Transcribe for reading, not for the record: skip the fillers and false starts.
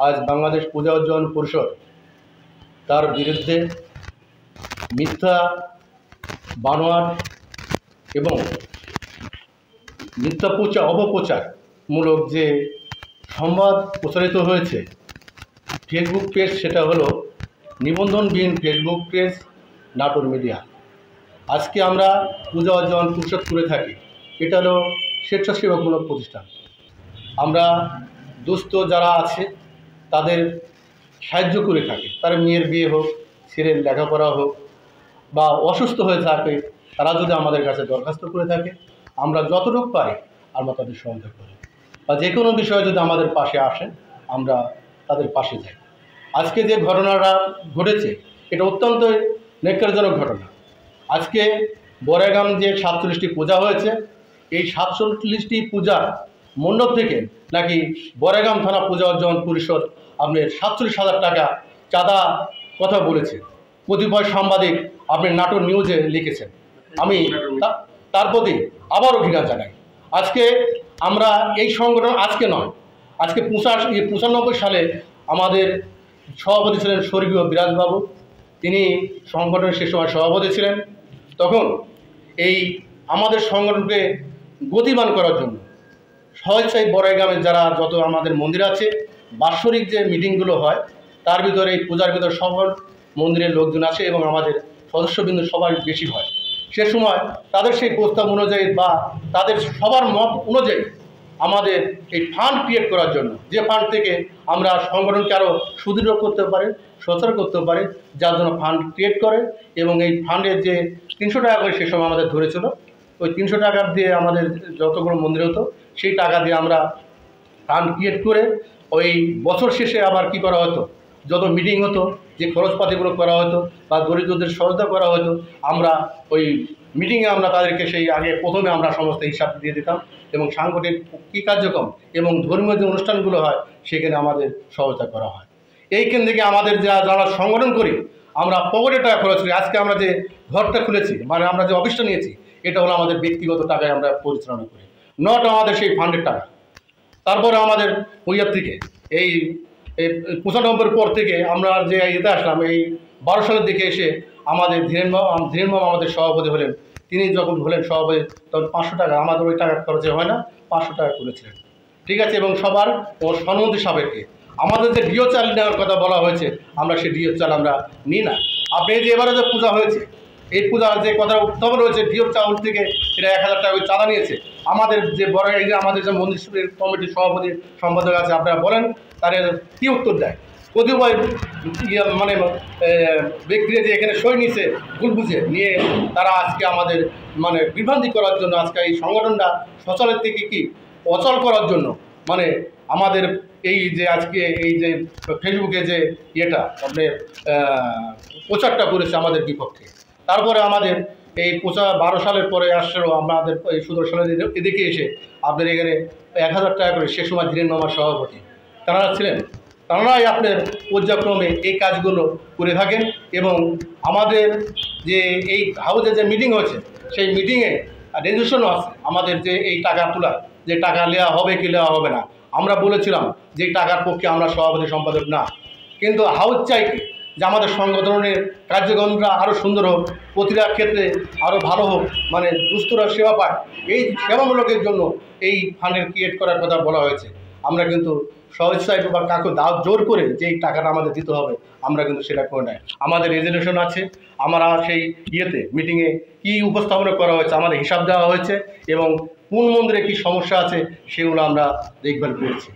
আজ বাংলাদেশ পূজা উন্নয়ন পরিষদ তার বিরুদ্ধে মিথ্যা বানোয়াট এবং মিথ্যা অপপ্রচারমূলক যে সংবাদ প্রচারিত হয়েছে ফেসবুক পেজ, সেটা হলো নিবন্ধনবিহীন ফেসবুক পেজ নাটোর মিডিয়া। আজকে আমরা পূজা উন্নয়ন পরিষদ করে থাকি, এটা হলো স্বেচ্ছাসেবকমূলক প্রতিষ্ঠান। আমরা দুস্থ যারা আছে তাদের সাহায্য করে থাকি, তার মেয়ের বিয়ে হোক, ছেলের লেখাপড়া হোক বা অসুস্থ হয়ে থাকে, তারা যদি আমাদের কাছে দরখাস্ত করে থাকে আমরা যতটুকু পারি আমরা তাদের সহায়তা করি, বা যে কোনো বিষয়ে যদি আমাদের পাশে আসেন আমরা তাদের পাশে যাই। আজকে যে ঘটনাটা ঘটেছে এটা অত্যন্ত ন্যাক্কারজনক ঘটনা। আজকে বড়াইগ্রাম যে 47টি পূজা হয়েছে, এই 47টি পূজার মণ্ডপ থেকে নাকি বড়াইগ্রাম থানা পূজা উন্নয়ন পরিষদ আপনার 47,000 টাকা চাঁদা কথা বলেছে। কতিপয় সাংবাদিক আপনি নাটোর নিউজে লিখেছেন, আমি তার প্রতি আবারও ঘৃণা জানাই। আজকে আমরা এই সংগঠন আজকে নয়, আজকে 95 সালে আমাদের সভাপতি ছিলেন স্বর্গীয় বিরাজবাবু, তিনি সংগঠনের সে সময় সভাপতি ছিলেন। তখন এই আমাদের সংগঠনকে গতিমান করার জন্য স্বেচ্ছায় বড়াইগ্রামে যারা যত আমাদের মন্দির আছে, বাৎসরিক যে মিটিংগুলো হয় তার ভিতরে এই পূজার ভিতরে সকল মন্দিরের লোকজন আসে এবং আমাদের সদস্যবৃন্দ সবার বেশি হয়। সে সময় তাদের সেই প্রস্তাব অনুযায়ী বা তাদের সবার মত অনুযায়ী আমাদের এই ফান্ড ক্রিয়েট করার জন্য, যে ফান্ড থেকে আমরা সংগঠনকে আরও সুদৃঢ় করতে পারি, সচল করতে পারি, যার জন্য ফান্ড ক্রিয়েট করে এবং এই ফান্ডের যে 300 টাকা করে সে সময় আমাদের ধরেছিল, ওই 300 টাকা দিয়ে আমাদের যতগুলো মন্দির হতো সেই টাকা দিয়ে আমরা ফান্ড ক্রিয়েট করে ওই বছর শেষে আবার কি করা হতো, যত মিটিং হতো, যে খরচপাতিগুলো করা হতো বা দরিদ্রদের সহায়তা করা হতো, আমরা ওই মিটিংয়ে আমরা তাদেরকে সেই আগে প্রথমে আমরা সমস্ত হিসাব দিয়ে দিতাম এবং সাংগঠনিক কী কার্যক্রম এবং ধর্মীয় যে অনুষ্ঠানগুলো হয় সেখানে আমাদের সহায়তা করা হয়। এইখান থেকে আমাদের যারা সংগঠন করি আমরা পকেটে টাকা খরচ করি। আজকে আমরা যে ঘরটা খুলেছি, মানে আমরা যে অফিসটা নিয়েছি, এটা হলো আমাদের ব্যক্তিগত টাকায় আমরা পরিচালনা করি, নট আমাদের সেই ফান্ডের টাকা। তারপরে আমাদের ওইয়ার থেকে এই 95 পর থেকে আমরা যে এতে আসলাম, এই 12 সালের দিকে এসে আমাদের ধীরেন বাবু আমাদের সভাপতি হলেন। তিনি যখন হলেন সভাপতি তখন 500 টাকা, আমাদের ওই টাকা খরচে হয় না, 500 টাকা করেছিলেন, ঠিক আছে। এবং সবার ও সম্মতি সাপেক্ষে আমাদের যে ডিও চাল নেওয়ার কথা বলা হয়েছে, আমরা সেই ডিও চাল আমরা নিই না। আপনি যে এবারে যে পূজা হয়েছে, এই পূজার যে কথা উত্থাপন হয়েছে, ডিও চাউল থেকে এটা 1000 টাকা ওই চাঁদা নিয়েছে। আমাদের যে বড় এই যে আমাদের যে মন্দির কমিটির সভাপতি সম্পাদক আছে, আপনারা বলেন তার কী উত্তর দেয়। কতিপয় মানে ব্যক্তিরা যে এখানে সই নিয়েছে ভুল বুঝে নিয়ে, তারা আজকে আমাদের মানে বিভ্রান্তি করার জন্য, আজকে এই সংগঠনটা সচলের থেকে কি অচল করার জন্য, মানে আমাদের এই যে আজকে এই যে ফেসবুকে যে ইয়েটা আপনার প্রচারটা করেছে আমাদের বিপক্ষে। তারপরে আমাদের এই 12 সালের পরে আসলো আমাদের এই সুদর্শনের এদিকে এসে আপনার এখানে 1000 টাকা করে, সে সময় ধীরেন মামার সভাপতি তারা ছিলেন, তারাই আপনার পর্যায়ক্রমে এই কাজগুলো করে থাকেন। এবং আমাদের যে এই হাউসে যে মিটিং হয়েছে, সেই মিটিংয়ে রেজুলেশনও আছে আমাদের যে এই টাকা তোলা, যে টাকা নেওয়া হবে কি নেওয়া হবে না। আমরা বলেছিলাম যে টাকার পক্ষে আমরা সভাপতি সম্পাদক না, কিন্তু হাউস চাই যে আমাদের সংগঠনের কার্যক্রমটা আরও সুন্দর হোক, প্রতিটা ক্ষেত্রে আরও ভালো হোক, মানে দুস্থরা সেবা পায়, এই সেবামূলকের জন্য এই ফান্ডের ক্রিয়েট করার কথা বলা হয়েছে। আমরা কিন্তু স্বেচ্ছায় বা কাউকে জোর করে যে এই টাকাটা আমাদের দিতে হবে আমরা কিন্তু সেটা করে নেই। আমাদের রেজুলেশন আছে, আমরা সেই ইয়েতে মিটিংয়ে কী উপস্থাপনা করা হয়েছে, আমাদের হিসাব দেওয়া হয়েছে এবং কোন মন্দিরে কী সমস্যা আছে সেগুলো আমরা দেখভাল করেছি।